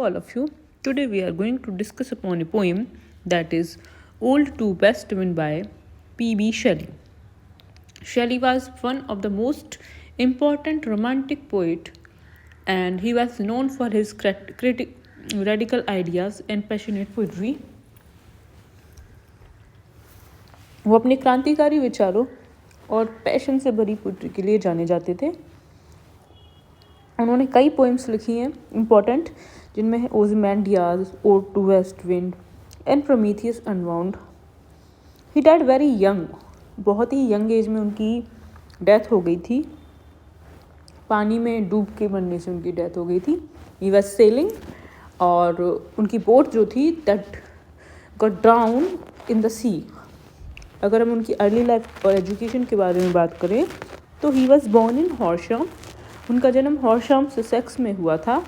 All of you. Today we are going to discuss upon a poem that is Ode to West Wind by P.B. Shelley. Shelley was one of the most important romantic poet and he was known for his radical ideas and passionate poetry. वो अपने क्रांतिकारी विचारों और passion से भरी poetry के लिए जाने जाते थे. उन्होंने कई पोएम्स लिखी हैं इम्पॉर्टेंट, जिनमें है ओzymandias, ode to west wind and Prometheus unbound. He died very young, बहुत ही यंग एज में उनकी डेथ हो गई थी. पानी में डूब के मरने से उनकी डेथ हो गई थी. ही वॉज सेलिंग और उनकी बोट जो थी that got down in the sea. अगर हम उनकी अर्ली लाइफ और एजुकेशन के बारे में बात करें तो ही वॉज बॉर्न इन हॉर्शम. उनका जन्म हॉर्शम ससेक्स में हुआ था.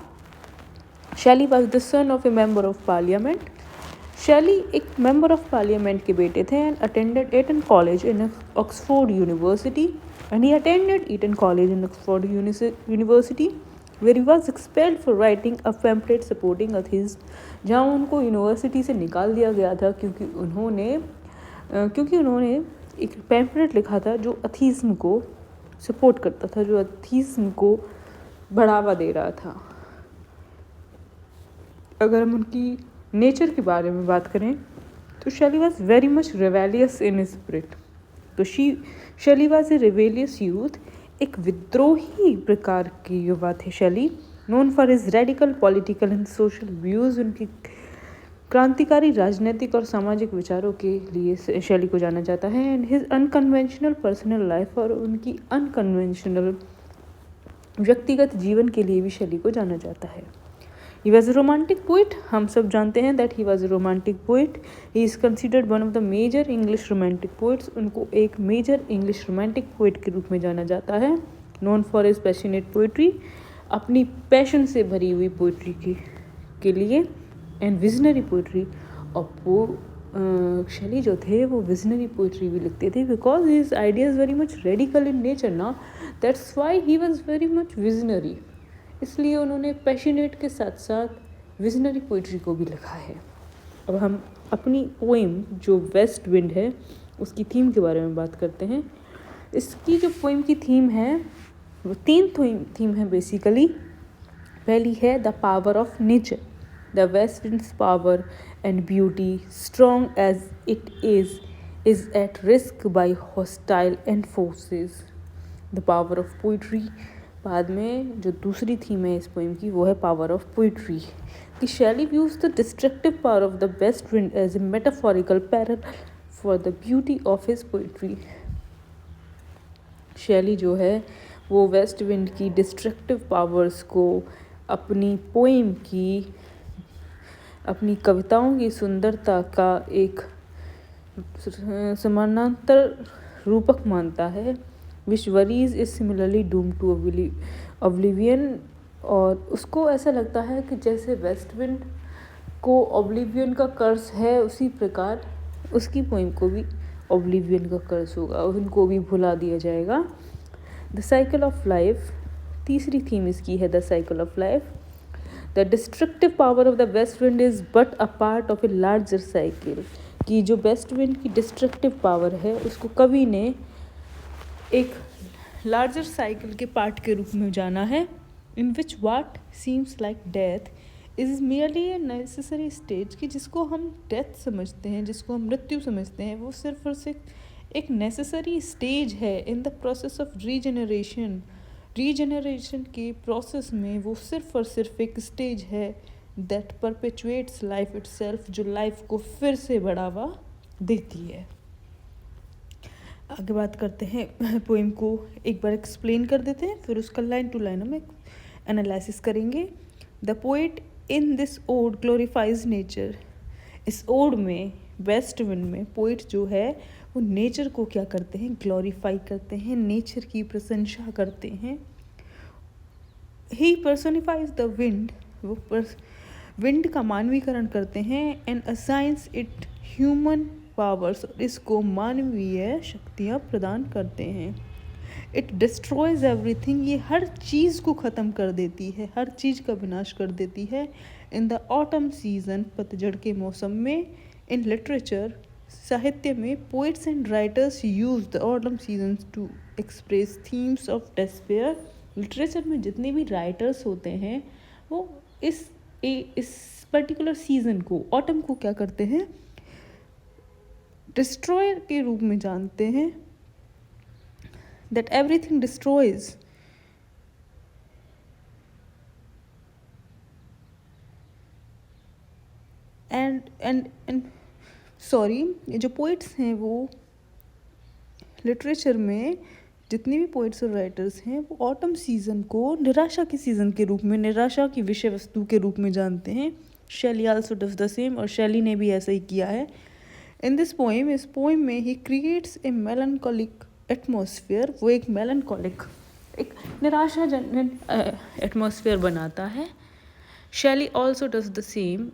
Shelley was the son of a member of parliament. Shelley एक मेंबर ऑफ पार्लियामेंट के बेटे थे and attended Eton college in Oxford university. And he attended Eton college in Oxford university where he was expelled for writing a pamphlet supporting atheism, जहाँ उनको university से निकाल दिया गया था क्योंकि उन्होंने एक पैम्पलेट लिखा था जो अथीज़म को सपोर्ट करता था, जो अथीज़म को बढ़ावा दे रहा था. अगर हम उनकी नेचर के बारे में बात करें तो Shelley was very much rebellious in spirit. तो Shelley was a rebellious youth. एक विद्रोही प्रकार के युवा थे शैली. Known for his radical political and social views. उनकी क्रांतिकारी राजनीतिक और सामाजिक विचारों के लिए शैली को जाना जाता है. And his unconventional personal life, और उनकी अनकन्वेंशनल व्यक्तिगत जीवन के लिए भी शैली को जाना जाता है. He was a romantic poet. हम सब जानते हैं that he was a romantic poet. He is considered one of the major English romantic poets. उनको एक मेजर इंग्लिश रोमांटिक पोइट के रूप में जाना जाता है. Known for his passionate poetry, अपनी पैशन से भरी हुई पोइट्री के लिए, एंड विजनरी पोइट्री. और वो शैली जो थे वो विजनरी पोइट्री भी लिखते थे because his ideas very much radical in nature ना. That's why he was very much visionary. इसलिए उन्होंने पैशनेट के साथ साथ विजनरी पोइट्री को भी लिखा है. अब हम अपनी पोएम जो वेस्ट विंड है उसकी थीम के बारे में बात करते हैं. इसकी जो पोएम की थीम है वो 3 थीम है बेसिकली. पहली है the power of nature. The west wind's power and beauty, strong as it is at risk by hostile and forces. The power of poetry. बाद में जो दूसरी थीम है इस पोएम की वो है पावर ऑफ पोइट्री. कि Shelley views the destructive power of the west wind as a metaphorical parallel for the beauty of his poetry. Shelley जो है वो वेस्ट विंड की डिस्ट्रक्टिव पावर्स को अपनी पोएम की, अपनी कविताओं की सुंदरता का एक समानांतर रूपक मानता है. Which worries is similarly doom to oblivion. और उसको ऐसा लगता है कि जैसे वेस्ट विंड को ऑब्लिवियन का कर्स है उसी प्रकार उसकी पोएम को भी ऑब्लिवियन का कर्स होगा, उनको भी भुला दिया जाएगा. The cycle of life. तीसरी थीम इसकी है the cycle of life. The destructive power of the west wind is but a part of a larger cycle. कि जो वेस्ट विंड की डिस्ट्रक्टिव पावर है उसको कवि ने एक लार्जर साइकिल के पार्ट के रूप में जाना है. In which what seems like death is merely a necessary stage. कि जिसको हम डेथ समझते हैं, जिसको हम मृत्यु समझते हैं, वो सिर्फ और सिर्फ एक नेसेसरी स्टेज है in the process of regeneration के प्रोसेस में. वो सिर्फ और सिर्फ एक स्टेज है दैट परपेचुएट्स लाइफ इटसेल्फ, जो लाइफ को फिर से बढ़ावा देती है. आगे बात करते हैं पोएम को एक बार एक्सप्लेन कर देते हैं, फिर उसका लाइन टू लाइन हम एनालिसिस करेंगे. The poet in this ode glorifies nature. इस ओड में, वेस्ट विंड में, पोएट जो है वो नेचर को क्या करते हैं, ग्लोरीफाई करते हैं, नेचर की प्रशंसा करते हैं. ही पर्सोनिफाइज द विंड. वो विंड का मानवीकरण करते हैं. And assigns it human powers. इसको मानवीय शक्तियाँ प्रदान करते हैं. It destroys everything. ये हर चीज़ को ख़त्म कर देती है, हर चीज़ का विनाश कर देती है. इन द ऑटम सीजन, पतझड़ के मौसम में, इन लिटरेचर, साहित्य में, poets and writers use the autumn season two express themes of despair. Literature में जितने भी राइटर्स होते हैं वो इस पर्टिकुलर सीजन को, ऑटम को क्या करते हैं, डिस्ट्रॉयर के रूप में जानते हैं, that everything destroys. And sorry, जो पोइट्स हैं वो लिटरेचर में जितने भी पोइट्स और राइटर्स हैं वो ऑटम सीज़न को निराशा के सीज़न के रूप में, निराशा की विषय वस्तु के रूप में जानते हैं। शैली आल्सो डज द सेम, और शैली ने भी ऐसा ही किया है। इन दिस पोएम, इस पोएम में he creates a melancholic atmosphere, वो एक मेलनकॉलिक, एक निराशाजनक एटमॉस्फेयर बनाता है। शैली also does the same.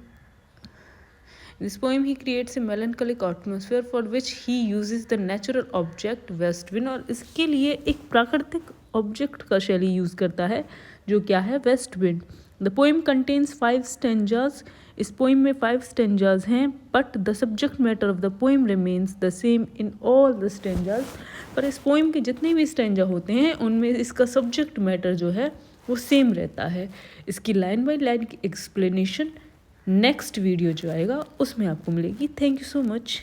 In this poem, he creates a melancholic atmosphere for which he uses the natural object west wind, और इसके लिए एक प्राकृतिक ऑब्जेक्ट का शैली यूज़ करता है जो क्या है, west wind. The poem contains 5 stanzas, इस पोएम में 5 स्टेंजाज हैं, but the subject matter of the poem remains the same in all the stanzas. पर इस पोएम के जितने भी स्टेंजा होते हैं उनमें इसका सब्जेक्ट मैटर जो है वो सेम रहता है। इसकी लाइन बाय लाइन की एक्सप्लेनेशन नेक्स्ट वीडियो जो आएगा उसमें आपको मिलेगी। Thank you so much.